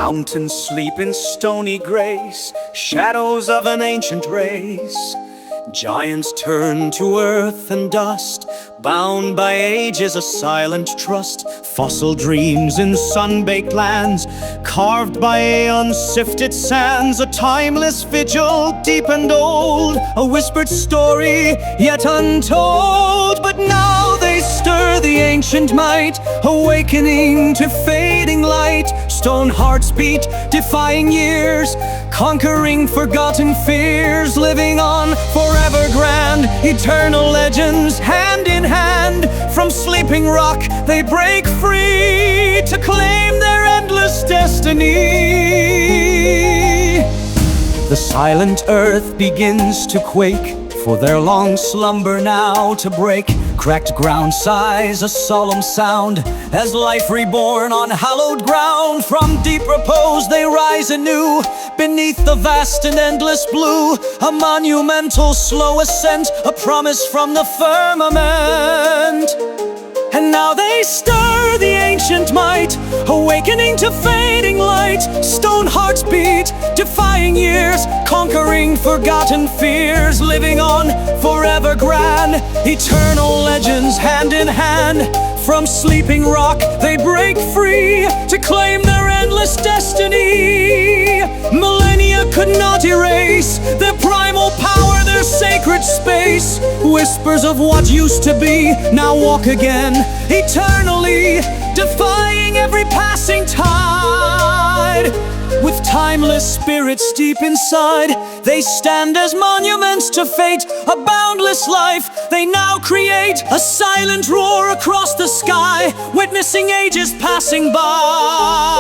Mountains sleep in stony grace, shadows of an ancient race. Giants turn to earth and dust, bound by ages, a silent trust. Fossil dreams in sun-baked lands, carved by aeon-sifted sands. A timeless vigil, deep and old, a whispered story, yet untold. But now they stir the ancient might, awakening to fading light. Stone hearts beat, defying years, conquering forgotten fears. Living on forever grand, eternal legends, hand in hand. From sleeping rock they break free to claim their endless destiny. The silent earth begins to quake, for their long slumber now to break. Cracked ground sighs a solemn sound, as life reborn on hallowed ground. From deep repose they rise anew, beneath the vast and endless blue. A monumental slow ascent, a promise from the firmament. And now they stir the ancient might, awakening to fading light. Stone hearts beat, defying years, conquering forgotten fears. Living on forever grand, eternal legends hand in hand. From sleeping rock they break free to claim their endless destiny. Millennia could not erase their primal power, their sacred space. Whispers of what used to be now walk again, eternally defying every passing tide. With timeless spirits deep inside, they stand as monuments to fate. A boundless life they now create, a silent roar across the sky, witnessing ages passing by.